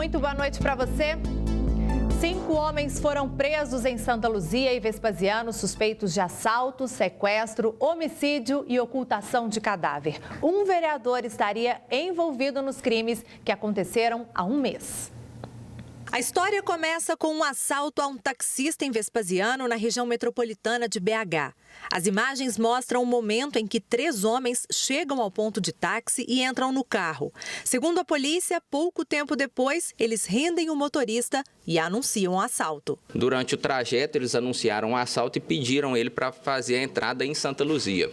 Muito boa noite para você. 5 homens foram presos em Santa Luzia e Vespasiano, suspeitos de assalto, sequestro, homicídio e ocultação de cadáver. Um vereador estaria envolvido nos crimes que aconteceram há um mês. A história começa com um assalto a um taxista em Vespasiano, na região metropolitana de BH. As imagens mostram o momento em que 3 homens chegam ao ponto de táxi e entram no carro. Segundo a polícia, pouco tempo depois, eles rendem o motorista e anunciam o assalto. Durante o trajeto, eles anunciaram o assalto e pediram ele para fazer a entrada em Santa Luzia.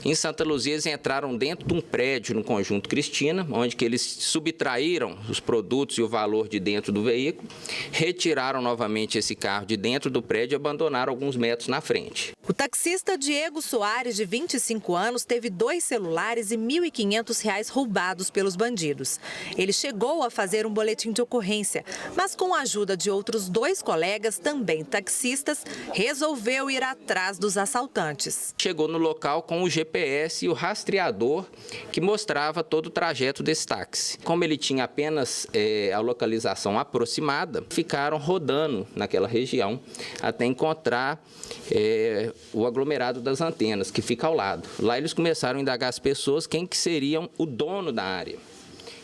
Em Santa Luzia, eles entraram dentro de um prédio no Conjunto Cristina, onde que eles subtraíram os produtos e o valor de dentro do veículo, retiraram novamente esse carro de dentro do prédio e abandonaram alguns metros na frente. O taxista Diego Soares, de 25 anos, teve 2 celulares e R$ 1.500 roubados pelos bandidos. Ele chegou a fazer um boletim de ocorrência, mas com a ajuda de outros 2 colegas, também taxistas, resolveu ir atrás dos assaltantes. Chegou no local com o GPS e o rastreador que mostrava todo o trajeto desse táxi. Como ele tinha apenas a localização aproximada, ficaram rodando naquela região até encontrar o aglomerado das antenas, que fica ao lado. Lá eles começaram a indagar as pessoas quem que seriam o dono da área.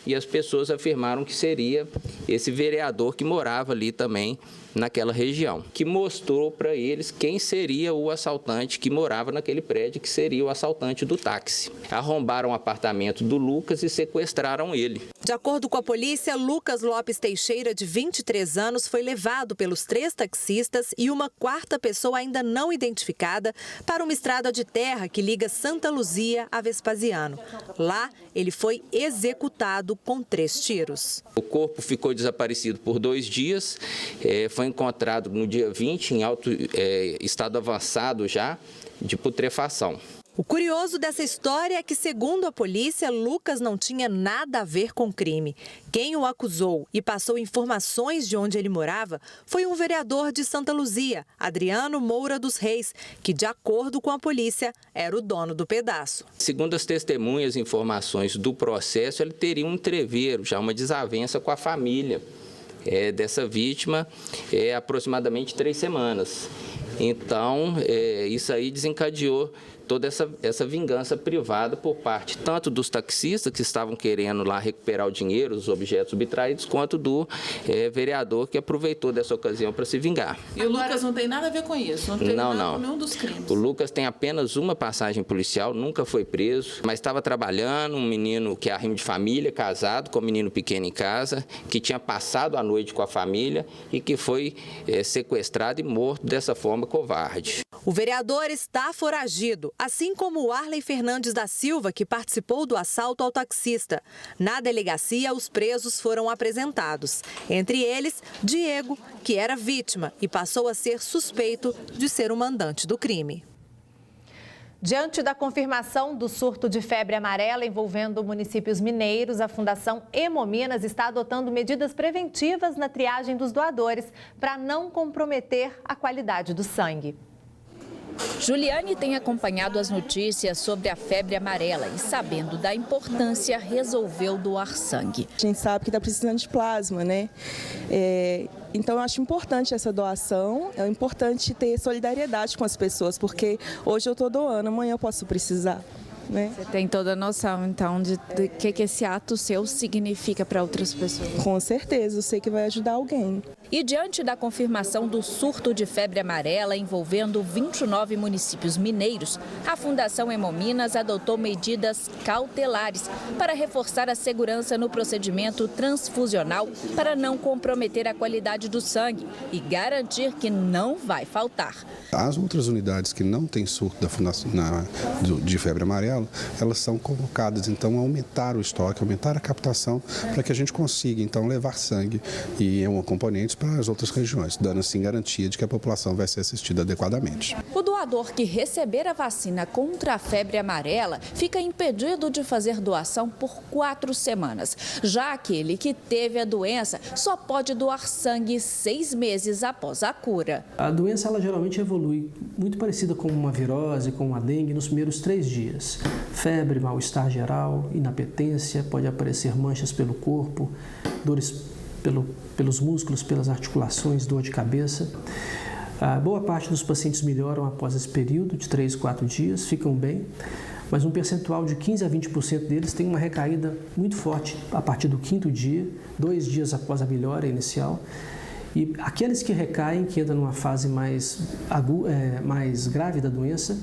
E as pessoas afirmaram que seria esse vereador que morava ali também naquela região, que mostrou para eles quem seria o assaltante que morava naquele prédio, que seria o assaltante do táxi. Arrombaram o apartamento do Lucas e sequestraram ele. De acordo com a polícia, Lucas Lopes Teixeira, de 23 anos, foi levado pelos 3 taxistas e uma 4ª pessoa ainda não identificada para uma estrada de terra que liga Santa Luzia a Vespasiano. Lá, ele foi executado com 3 tiros. O corpo ficou desaparecido por 2 dias, foi encontrado no dia 20 em estado avançado já de putrefação. O curioso dessa história é que, segundo a polícia, Lucas não tinha nada a ver com o crime. Quem o acusou e passou informações de onde ele morava foi um vereador de Santa Luzia, Adriano Moura dos Reis, que, de acordo com a polícia, era o dono do pedaço. Segundo as testemunhas e informações do processo, ele teria um entreveiro, já uma desavença com a família dessa vítima, aproximadamente 3 semanas. Então, isso aí desencadeou toda essa vingança privada por parte tanto dos taxistas que estavam querendo lá recuperar o dinheiro, os objetos subtraídos, quanto do vereador que aproveitou dessa ocasião para se vingar. E o Lucas não tem nada a ver com isso? Não teve nada com nenhum dos crimes? O Lucas tem apenas uma passagem policial, nunca foi preso, mas estava trabalhando, um menino que é arrimo de família, casado, com um menino pequeno em casa, que tinha passado a noite com a família e que foi sequestrado e morto dessa forma covarde. O vereador está foragido, assim como o Arley Fernandes da Silva, que participou do assalto ao taxista. Na delegacia, os presos foram apresentados. Entre eles, Diego, que era vítima e passou a ser suspeito de ser o mandante do crime. Diante da confirmação do surto de febre amarela envolvendo municípios mineiros, a Fundação Hemominas está adotando medidas preventivas na triagem dos doadores para não comprometer a qualidade do sangue. Juliane tem acompanhado as notícias sobre a febre amarela e, sabendo da importância, resolveu doar sangue. A gente sabe que está precisando de plasma, né? Então, eu acho importante essa doação, é importante ter solidariedade com as pessoas, porque hoje eu estou doando, amanhã eu posso precisar. Né? Você tem toda a noção, então, de que esse ato seu significa para outras pessoas? Com certeza, eu sei que vai ajudar alguém. E diante da confirmação do surto de febre amarela envolvendo 29 municípios mineiros, a Fundação Hemominas adotou medidas cautelares para reforçar a segurança no procedimento transfusional para não comprometer a qualidade do sangue e garantir que não vai faltar. As outras unidades que não têm surto da fundação, de febre amarela, elas são convocadas, então, a aumentar o estoque, aumentar a captação, para que a gente consiga, então, levar sangue e componentes para as outras regiões, dando assim garantia de que a população vai ser assistida adequadamente. O doador que receber a vacina contra a febre amarela fica impedido de fazer doação por 4 semanas. Já aquele que teve a doença só pode doar sangue 6 meses após a cura. A doença ela geralmente evolui muito parecida com uma virose, com uma dengue nos primeiros 3 dias. Febre, mal-estar geral, inapetência, pode aparecer manchas pelo corpo, dores pelos músculos, pelas articulações, dor de cabeça. A boa parte dos pacientes melhoram após esse período de 3, 4 dias, ficam bem, mas um percentual de 15 a 20% deles tem uma recaída muito forte a partir do 5º dia, 2 dias após a melhora inicial. E aqueles que recaem, que entram numa fase mais grave da doença,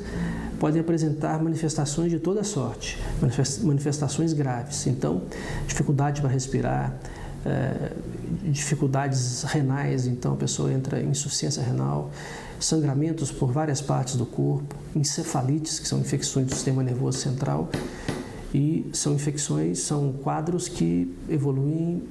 podem apresentar manifestações de toda sorte, manifestações graves. Então, dificuldade para respirar, dificuldades renais, então a pessoa entra em insuficiência renal, sangramentos por várias partes do corpo, encefalites, que são infecções do sistema nervoso central, e são quadros que evoluem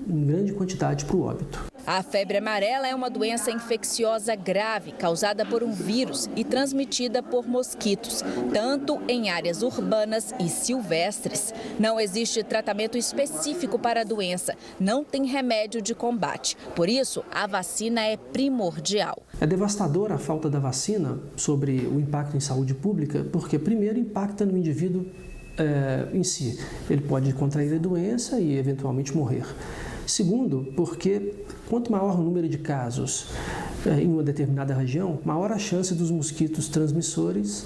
em grande quantidade para o óbito. A febre amarela é uma doença infecciosa grave causada por um vírus e transmitida por mosquitos, tanto em áreas urbanas e silvestres. Não existe tratamento específico para a doença, não tem remédio de combate. Por isso, a vacina é primordial. É devastadora a falta da vacina sobre o impacto em saúde pública, porque primeiro impacta no indivíduo em si. Ele pode contrair a doença e eventualmente morrer. Segundo, porque quanto maior o número de casos em uma determinada região, maior a chance dos mosquitos transmissores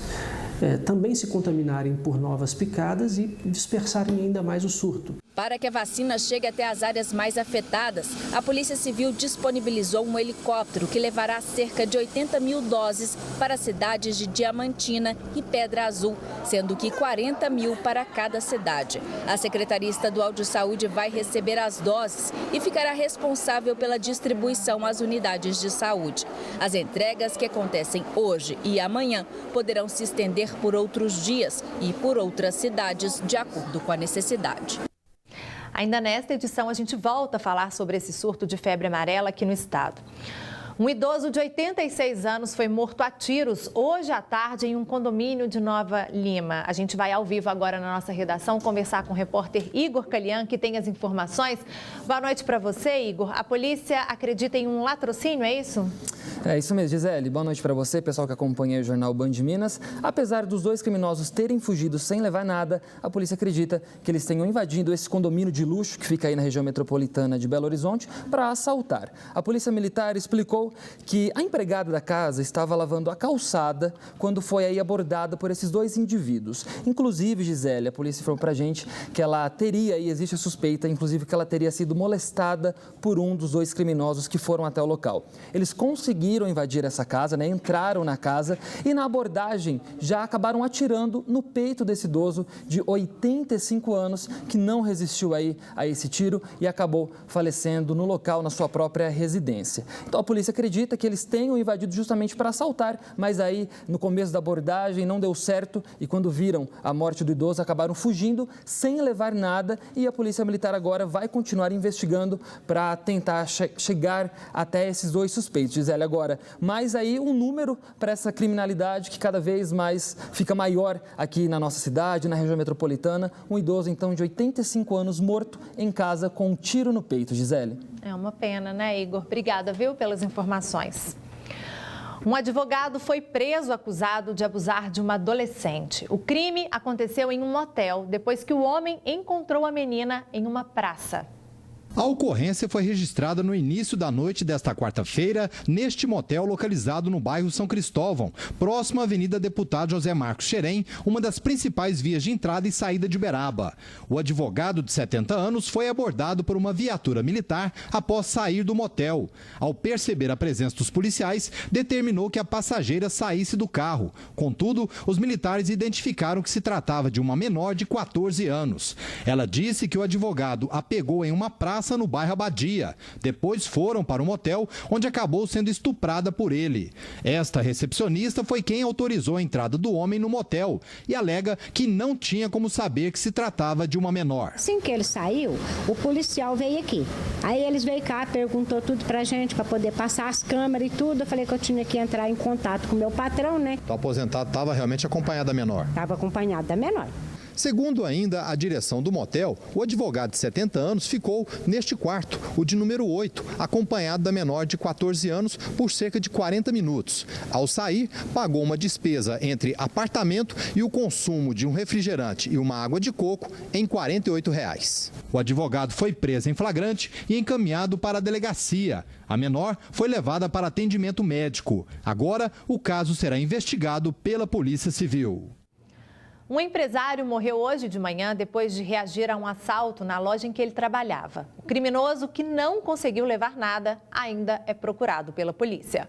também se contaminarem por novas picadas e dispersarem ainda mais o surto. Para que a vacina chegue até as áreas mais afetadas, a Polícia Civil disponibilizou um helicóptero que levará cerca de 80 mil doses para as cidades de Diamantina e Pedra Azul, sendo que 40 mil para cada cidade. A Secretaria Estadual de Saúde vai receber as doses e ficará responsável pela distribuição às unidades de saúde. As entregas, que acontecem hoje e amanhã, poderão se estender por outros dias e por outras cidades, de acordo com a necessidade. Ainda nesta edição, a gente volta a falar sobre esse surto de febre amarela aqui no estado. Um idoso de 86 anos foi morto a tiros hoje à tarde em um condomínio de Nova Lima. A gente vai ao vivo agora na nossa redação conversar com o repórter Igor Calian, que tem as informações. Boa noite para você, Igor. A polícia acredita em um latrocínio, é isso? É isso mesmo, Gisele. Boa noite para você, pessoal que acompanha o jornal Band Minas. Apesar dos dois criminosos terem fugido sem levar nada, a polícia acredita que eles tenham invadido esse condomínio de luxo que fica aí na região metropolitana de Belo Horizonte para assaltar. A polícia militar explicou que a empregada da casa estava lavando a calçada quando foi aí abordada por esses dois indivíduos. Inclusive, Gisele, a polícia falou pra gente que ela teria, e existe a suspeita, inclusive que ela teria sido molestada por um dos dois criminosos que foram até o local. Eles conseguiram invadir essa casa, né? Entraram na casa e na abordagem já acabaram atirando no peito desse idoso de 85 anos que não resistiu aí a esse tiro e acabou falecendo no local, na sua própria residência. Então a polícia acredita que eles tenham invadido justamente para assaltar, mas aí no começo da abordagem não deu certo e quando viram a morte do idoso acabaram fugindo sem levar nada e a polícia militar agora vai continuar investigando para tentar chegar até esses dois suspeitos. Gisele, agora, mais aí um número para essa criminalidade que cada vez mais fica maior aqui na nossa cidade, na região metropolitana. Um idoso, então, de 85 anos morto em casa com um tiro no peito. Gisele. É uma pena, né, Igor? Obrigada, viu, pelas informações. Um advogado foi preso acusado de abusar de uma adolescente. O crime aconteceu em um motel, depois que o homem encontrou a menina em uma praça. A ocorrência foi registrada no início da noite desta quarta-feira, neste motel localizado no bairro São Cristóvão, próximo à Avenida Deputado José Marcos Xerém, uma das principais vias de entrada e saída de Uberaba. O advogado de 70 anos foi abordado por uma viatura militar após sair do motel. Ao perceber a presença dos policiais, determinou que a passageira saísse do carro. Contudo, os militares identificaram que se tratava de uma menor de 14 anos. Ela disse que o advogado a pegou em uma praça no bairro Abadia. Depois foram para um motel, onde acabou sendo estuprada por ele. Esta recepcionista foi quem autorizou a entrada do homem no motel e alega que não tinha como saber que se tratava de uma menor. Assim que ele saiu, o policial veio aqui. Aí eles veio cá, perguntou tudo pra gente, para poder passar as câmeras e tudo. Eu falei que eu tinha que entrar em contato com o meu patrão, né? O aposentado estava realmente acompanhado da menor? Estava acompanhado da menor. Segundo ainda a direção do motel, o advogado de 70 anos ficou neste quarto, o de número 8, acompanhado da menor de 14 anos por cerca de 40 minutos. Ao sair, pagou uma despesa entre apartamento e o consumo de um refrigerante e uma água de coco em R$ 48. O advogado foi preso em flagrante e encaminhado para a delegacia. A menor foi levada para atendimento médico. Agora, o caso será investigado pela Polícia Civil. Um empresário morreu hoje de manhã depois de reagir a um assalto na loja em que ele trabalhava. O criminoso, que não conseguiu levar nada, ainda é procurado pela polícia.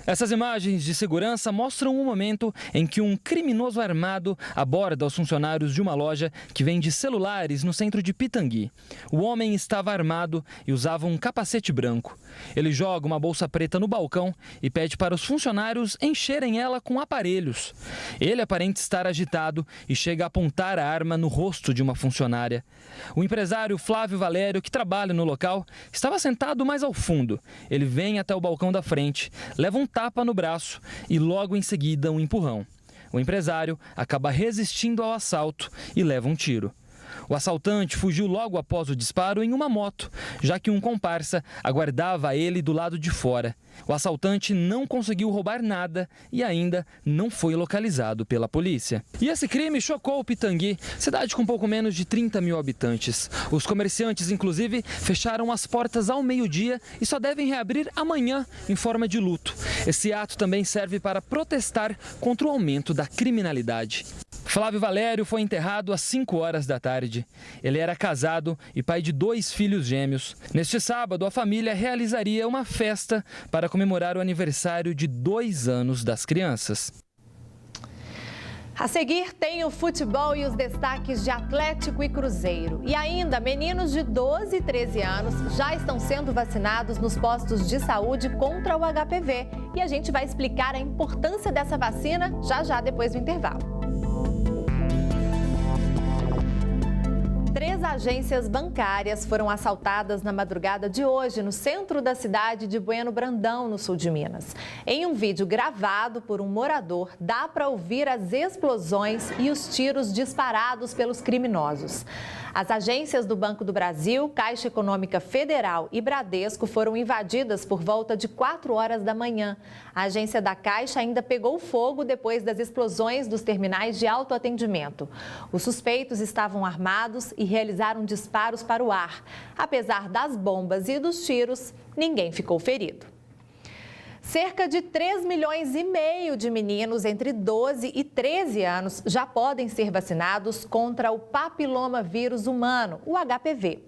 Essas imagens de segurança mostram um momento em que um criminoso armado aborda os funcionários de uma loja que vende celulares no centro de Pitangui. O homem estava armado e usava um capacete branco. Ele joga uma bolsa preta no balcão e pede para os funcionários encherem ela com aparelhos. Ele aparenta estar agitado e chega a apontar a arma no rosto de uma funcionária. O empresário Flávio Valério, que trabalha no local, estava sentado mais ao fundo. Ele vem até o balcão da frente, leva um tapa no braço e logo em seguida um empurrão. O empresário acaba resistindo ao assalto e leva um tiro. O assaltante fugiu logo após o disparo em uma moto, já que um comparsa aguardava ele do lado de fora. O assaltante não conseguiu roubar nada e ainda não foi localizado pela polícia. E esse crime chocou Pitangui, cidade com pouco menos de 30 mil habitantes. Os comerciantes, inclusive, fecharam as portas ao meio-dia e só devem reabrir amanhã em forma de luto. Esse ato também serve para protestar contra o aumento da criminalidade. Flávio Valério foi enterrado às 5 horas da tarde. Ele era casado e pai de 2 filhos gêmeos. Neste sábado, a família realizaria uma festa para comemorar o aniversário de 2 anos das crianças. A seguir tem o futebol e os destaques de Atlético e Cruzeiro. E ainda, meninos de 12 e 13 anos já estão sendo vacinados nos postos de saúde contra o HPV. E a gente vai explicar a importância dessa vacina já depois do intervalo. 3 agências bancárias foram assaltadas na madrugada de hoje no centro da cidade de Bueno Brandão, no sul de Minas. Em um vídeo gravado por um morador, dá para ouvir as explosões e os tiros disparados pelos criminosos. As agências do Banco do Brasil, Caixa Econômica Federal e Bradesco foram invadidas por volta de 4 horas da manhã. A agência da Caixa ainda pegou fogo depois das explosões dos terminais de autoatendimento. Os suspeitos estavam armados e realizaram disparos para o ar. Apesar das bombas e dos tiros, ninguém ficou ferido. Cerca de 3,5 milhões de meninos entre 12 e 13 anos já podem ser vacinados contra o papilomavírus humano, o HPV.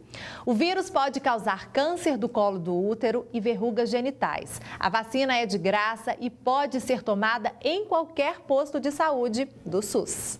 O vírus pode causar câncer do colo do útero e verrugas genitais. A vacina é de graça e pode ser tomada em qualquer posto de saúde do SUS.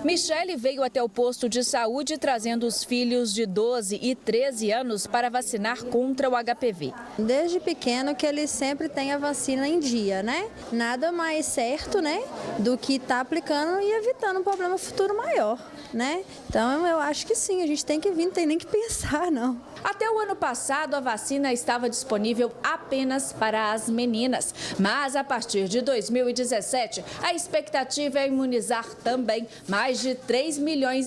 Michele veio até o posto de saúde trazendo os filhos de 12 e 13 anos para vacinar contra o HPV. Desde pequeno que eles sempre têm a vacina em dia, né? Nada mais certo, né, do que estar aplicando e evitando um problema futuro maior, né? Então eu acho que sim, a gente tem que vir, não tem nem que pensar, não. Até o ano passado, a vacina estava disponível apenas para as meninas. Mas, a partir de 2017, a expectativa é imunizar também mais de 3,5 milhões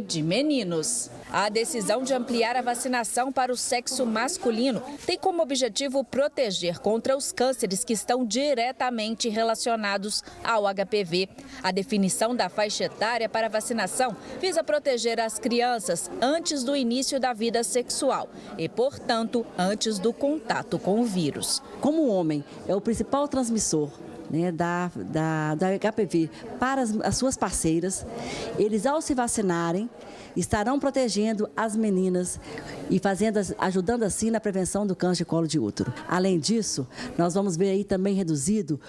de meninos. A decisão de ampliar a vacinação para o sexo masculino tem como objetivo proteger contra os cânceres que estão diretamente relacionados ao HPV. A definição da faixa etária para a vacinação visa proteger as crianças antes do início da vida sexual e, portanto, antes do contato com o vírus. Como o homem é o principal transmissor, né, da HPV para as suas parceiras, eles, ao se vacinarem, estarão protegendo as meninas e ajudando assim na prevenção do câncer de colo de útero. Além disso, nós vamos ver aí também reduzido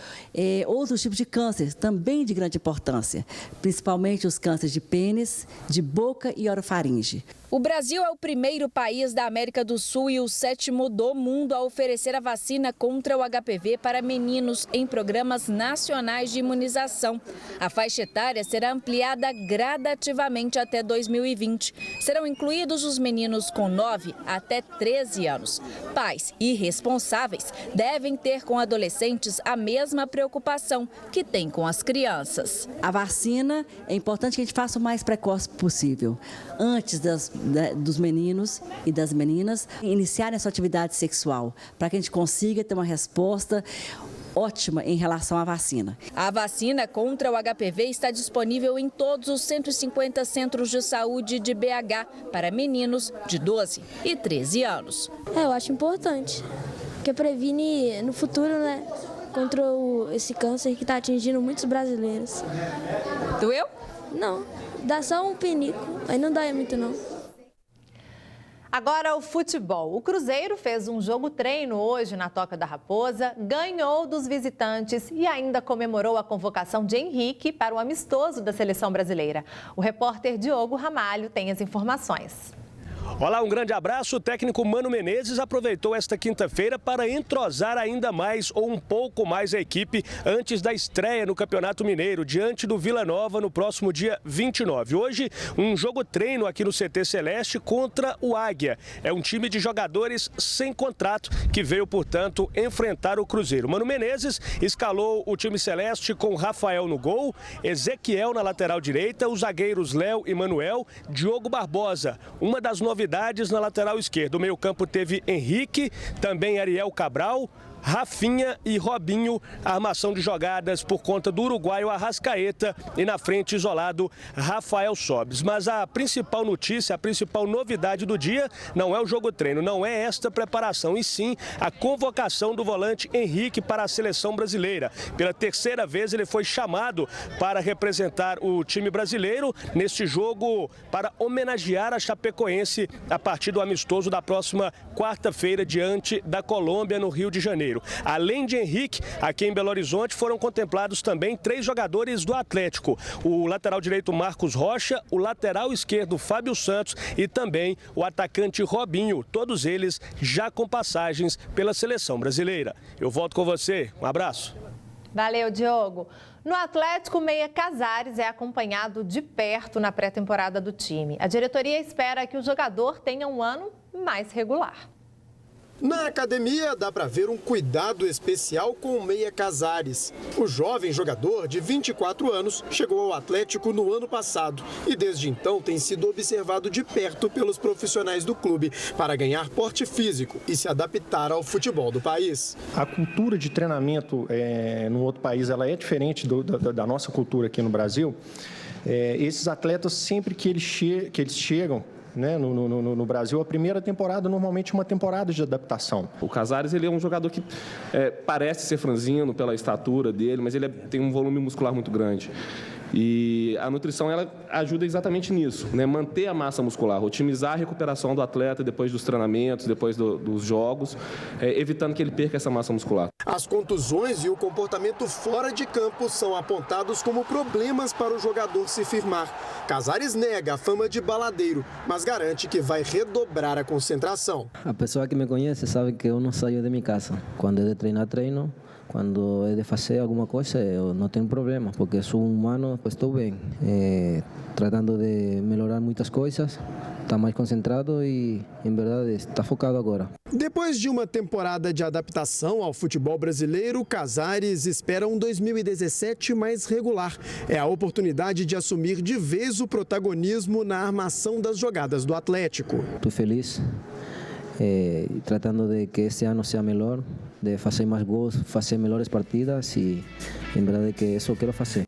outros tipos de câncer, também de grande importância, principalmente os cânceres de pênis, de boca e orofaringe. O Brasil é o primeiro país da América do Sul e o 7º do mundo a oferecer a vacina contra o HPV para meninos em programas programas nacionais de imunização. A faixa etária será ampliada gradativamente até 2020. Serão incluídos os meninos com 9 até 13 anos. Pais e responsáveis devem ter com adolescentes a mesma preocupação que tem com as crianças. A vacina é importante que a gente faça o mais precoce possível, antes dos meninos e das meninas iniciarem a sua atividade sexual, para que a gente consiga ter uma resposta ótima em relação à vacina. A vacina contra o HPV está disponível em todos os 150 centros de saúde de BH para meninos de 12 e 13 anos. Eu acho importante, porque previne no futuro, né, contra esse câncer que está atingindo muitos brasileiros. Doeu? Não, dá só um pinico, aí não dá muito não. Agora o futebol. O Cruzeiro fez um jogo treino hoje na Toca da Raposa, ganhou dos visitantes e ainda comemorou a convocação de Henrique para o amistoso da seleção brasileira. O repórter Diogo Ramalho tem as informações. Olá, um grande abraço. O técnico Mano Menezes aproveitou esta quinta-feira para entrosar ainda mais ou um pouco mais a equipe antes da estreia no Campeonato Mineiro, diante do Vila Nova no próximo dia 29. Hoje, um jogo treino aqui no CT Celeste contra o Águia. É um time de jogadores sem contrato que veio, portanto, enfrentar o Cruzeiro. Mano Menezes escalou o time celeste com Rafael no gol, Ezequiel na lateral direita, os zagueiros Léo e Manuel, Diogo Barbosa. Uma das novidades na lateral esquerda. O meio-campo teve Henrique, também Ariel Cabral, Rafinha e Robinho, a armação de jogadas por conta do uruguaio Arrascaeta e na frente isolado Rafael Sobis. Mas a principal notícia, a principal novidade do dia não é o jogo treino, não é esta preparação, e sim a convocação do volante Henrique para a seleção brasileira. Pela terceira vez ele foi chamado para representar o time brasileiro neste jogo para homenagear a Chapecoense a partir do amistoso da próxima quarta-feira diante da Colômbia no Rio de Janeiro. Além de Henrique, aqui em Belo Horizonte foram contemplados também 3 jogadores do Atlético. O lateral direito Marcos Rocha, o lateral esquerdo Fábio Santos e também o atacante Robinho. Todos eles já com passagens pela seleção brasileira. Eu volto com você. Um abraço. Valeu, Diogo. No Atlético, Meia Casares é acompanhado de perto na pré-temporada do time. A diretoria espera que o jogador tenha um ano mais regular. Na academia, dá para ver um cuidado especial com o Meia Casares. O jovem jogador de 24 anos chegou ao Atlético no ano passado e desde então tem sido observado de perto pelos profissionais do clube para ganhar porte físico e se adaptar ao futebol do país. A cultura de treinamento no outro país ela é diferente da nossa cultura aqui no Brasil. Esses atletas, sempre que eles chegam, né, no Brasil, a primeira temporada normalmente é uma temporada de adaptação. O Casares ele é um jogador que parece ser franzino pela estatura dele, mas ele tem um volume muscular muito grande. E a nutrição ela ajuda exatamente nisso, né? Manter a massa muscular, otimizar a recuperação do atleta depois dos treinamentos, depois dos jogos, evitando que ele perca essa massa muscular. As contusões e o comportamento fora de campo são apontados como problemas para o jogador se firmar. Casares nega a fama de baladeiro, mas garante que vai redobrar a concentração. A pessoa que me conhece sabe que eu não saio de minha casa. Quando é de treinar, treino. Quando é de fazer alguma coisa, eu não tenho problema, porque sou humano, estou bem. Tratando de melhorar muitas coisas, está mais concentrado e, em verdade, está focado agora. Depois de uma temporada de adaptação ao futebol brasileiro, Casares espera um 2017 mais regular. É a oportunidade de assumir de vez o protagonismo na armação das jogadas do Atlético. Estou feliz, tratando de que esse ano seja melhor, de fazer mais gols, fazer melhores partidas e, em verdade, que isso eu quero fazer.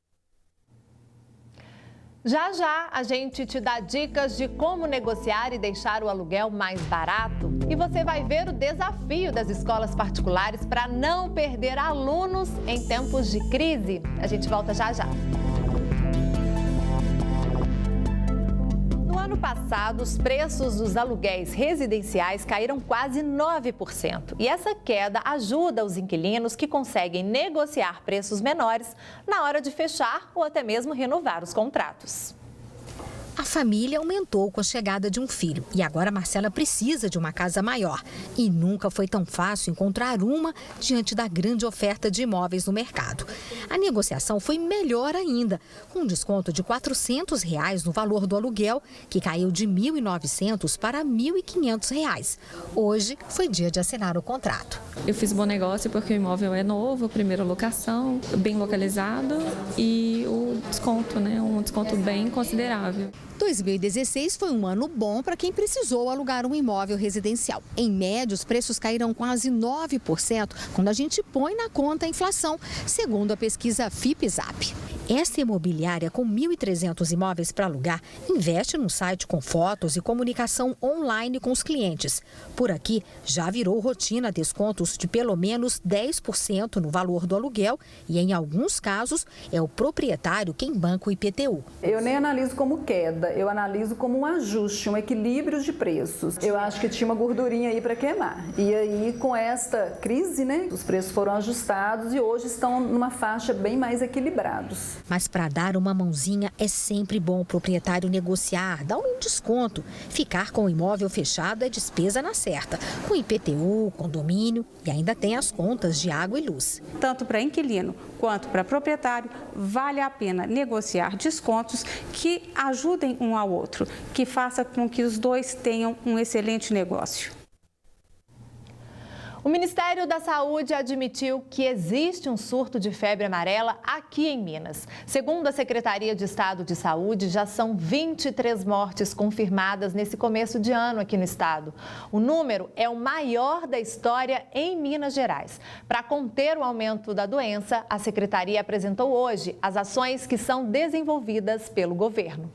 Já já a gente te dá dicas de como negociar e deixar o aluguel mais barato. E você vai ver o desafio das escolas particulares para não perder alunos em tempos de crise. A gente volta já já. No ano passado, os preços dos aluguéis residenciais caíram quase 9%. E essa queda ajuda os inquilinos que conseguem negociar preços menores na hora de fechar ou até mesmo renovar os contratos. A família aumentou com a chegada de um filho e agora a Marcela precisa de uma casa maior. E nunca foi tão fácil encontrar uma diante da grande oferta de imóveis no mercado. A negociação foi melhor ainda, com um desconto de R$ 400 no valor do aluguel, que caiu de R$ 1.900 para R$ 1.500. Hoje foi dia de assinar o contrato. Eu fiz bom negócio porque o imóvel é novo, primeira locação, bem localizado e o desconto, um desconto bem considerável. 2016 foi um ano bom para quem precisou alugar um imóvel residencial. Em média, os preços caíram quase 9% quando a gente põe na conta a inflação, segundo a pesquisa FIPE-ZAP. Esta imobiliária, com 1.300 imóveis para alugar, investe num site com fotos e comunicação online com os clientes. Por aqui, já virou rotina descontos de pelo menos 10% no valor do aluguel e, em alguns casos, é o proprietário quem banca o IPTU. Eu nem analiso como queda, eu analiso como um ajuste, um equilíbrio de preços. Eu acho que tinha uma gordurinha aí para queimar. E aí, com esta crise, os preços foram ajustados e hoje estão numa faixa bem mais equilibrados. Mas para dar uma mãozinha é sempre bom o proprietário negociar, dar um desconto. Ficar com o imóvel fechado é despesa na certa, com IPTU, condomínio e ainda tem as contas de água e luz. Tanto para inquilino quanto para proprietário, vale a pena negociar descontos que ajudem um ao outro, que faça com que os dois tenham um excelente negócio. O Ministério da Saúde admitiu que existe um surto de febre amarela aqui em Minas. Segundo a Secretaria de Estado de Saúde, já são 23 mortes confirmadas nesse começo de ano aqui no estado. O número é o maior da história em Minas Gerais. Para conter o aumento da doença, a Secretaria apresentou hoje as ações que são desenvolvidas pelo governo.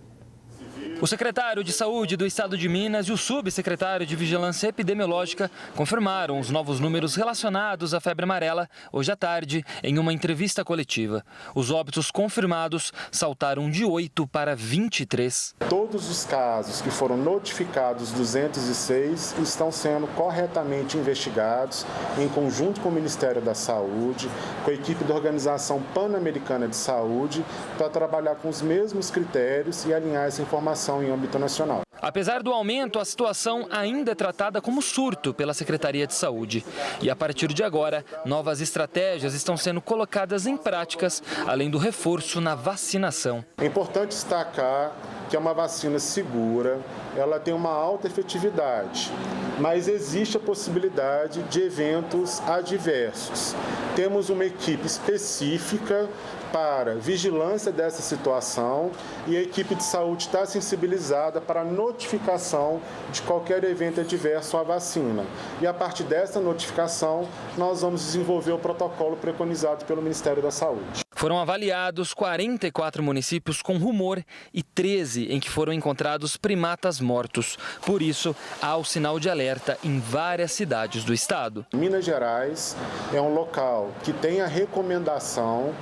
O secretário de Saúde do Estado de Minas e o subsecretário de Vigilância Epidemiológica confirmaram os novos números relacionados à febre amarela hoje à tarde em uma entrevista coletiva. Os óbitos confirmados saltaram de 8 para 23. Todos os casos que foram notificados, 206, estão sendo corretamente investigados em conjunto com o Ministério da Saúde, com a equipe da Organização Pan-Americana de Saúde, para trabalhar com os mesmos critérios e alinhar essa informação em âmbito nacional. Apesar do aumento, a situação ainda é tratada como surto pela Secretaria de Saúde. E a partir de agora, novas estratégias estão sendo colocadas em práticas, além do reforço na vacinação. É importante destacar que é uma vacina segura, ela tem uma alta efetividade, mas existe a possibilidade de eventos adversos. Temos uma equipe específica para vigilância dessa situação e a equipe de saúde está sensibilizada para a notificação de qualquer evento adverso à vacina. E a partir dessa notificação, nós vamos desenvolver o protocolo preconizado pelo Ministério da Saúde. Foram avaliados 44 municípios com rumor e 13 em que foram encontrados primatas mortos. Por isso, há o sinal de alerta em várias cidades do estado. Minas Gerais é um local que tem a recomendação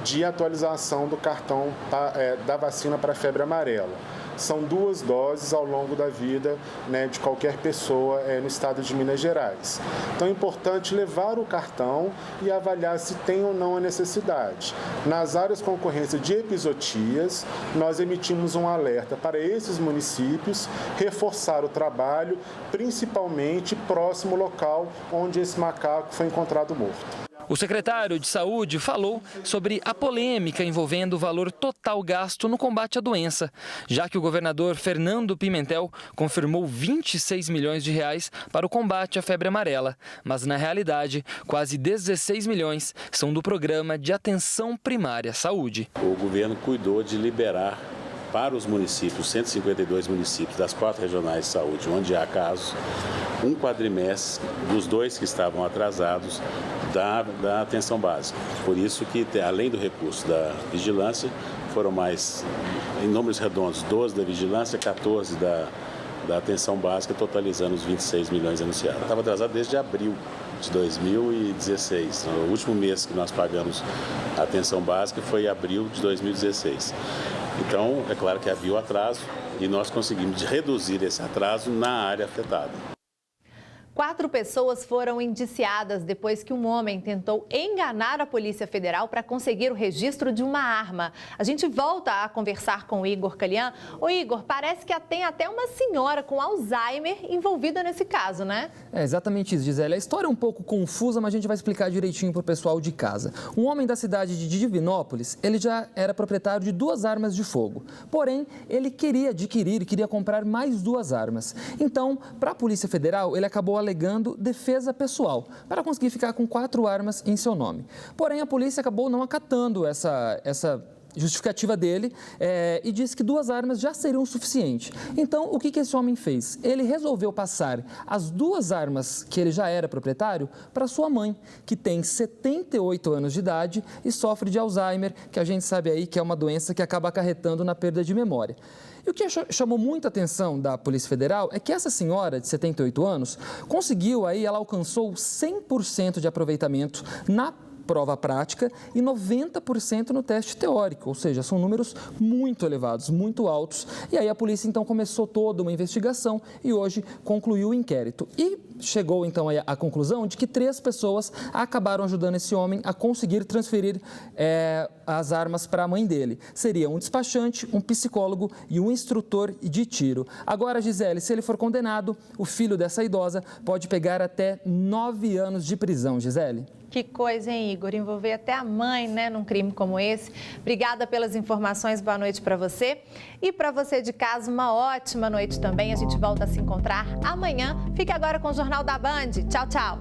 de atualização do cartão da vacina para a febre amarela. São 2 doses ao longo da vida de qualquer pessoa no estado de Minas Gerais. Então é importante levar o cartão e avaliar se tem ou não a necessidade. Nas áreas com ocorrência de epizootias, nós emitimos um alerta para esses municípios reforçar o trabalho, principalmente próximo ao local onde esse macaco foi encontrado morto. O secretário de Saúde falou sobre a polêmica envolvendo o valor total gasto no combate à doença, já que o governador Fernando Pimentel confirmou 26 milhões de reais para o combate à febre amarela, mas na realidade, quase 16 milhões são do Programa de Atenção Primária à Saúde. O governo cuidou de liberar para os municípios, 152 municípios das 4 regionais de saúde, onde há casos, um quadrimestre dos 2 que estavam atrasados da atenção básica. Por isso que, além do recurso da vigilância, foram mais, em números redondos, 12 da vigilância, 14 da atenção básica, totalizando os 26 milhões anunciados. Estava atrasado desde abril de 2016. O último mês que nós pagamos a atenção básica foi abril de 2016. Então, é claro que havia o atraso e nós conseguimos reduzir esse atraso na área afetada. 4 pessoas foram indiciadas depois que um homem tentou enganar a Polícia Federal para conseguir o registro de uma arma. A gente volta a conversar com o Igor Calian. Ô Igor, parece que tem até uma senhora com Alzheimer envolvida nesse caso, né? É exatamente isso, Gisele. A história é um pouco confusa, mas a gente vai explicar direitinho para o pessoal de casa. Um homem da cidade de Divinópolis, ele já era proprietário de 2 armas de fogo. Porém, ele queria comprar mais 2 armas. Então, para a Polícia Federal, ele acabou alegando defesa pessoal, para conseguir ficar com 4 armas em seu nome. Porém, a polícia acabou não acatando essa justificativa dele e disse que 2 armas já seriam suficientes. Então, o que esse homem fez? Ele resolveu passar as 2 armas que ele já era proprietário para sua mãe, que tem 78 anos de idade e sofre de Alzheimer, que a gente sabe aí que é uma doença que acaba acarretando na perda de memória. E o que chamou muita atenção da Polícia Federal é que essa senhora de 78 anos conseguiu aí, ela alcançou 100% de aproveitamento na prova prática e 90% no teste teórico, ou seja, são números muito elevados, muito altos. E aí a polícia então começou toda uma investigação e hoje concluiu o inquérito. E chegou então à conclusão de que 3 pessoas acabaram ajudando esse homem a conseguir transferir as armas para a mãe dele. Seria um despachante, um psicólogo e um instrutor de tiro. Agora, Gisele, se ele for condenado, o filho dessa idosa pode pegar até 9 anos de prisão, Gisele. Que coisa, hein, Igor? Envolver até a mãe, né, num crime como esse. Obrigada pelas informações, boa noite para você. E para você de casa, uma ótima noite também. A gente volta a se encontrar amanhã. Fique agora com o Jornal da Band. Tchau, tchau.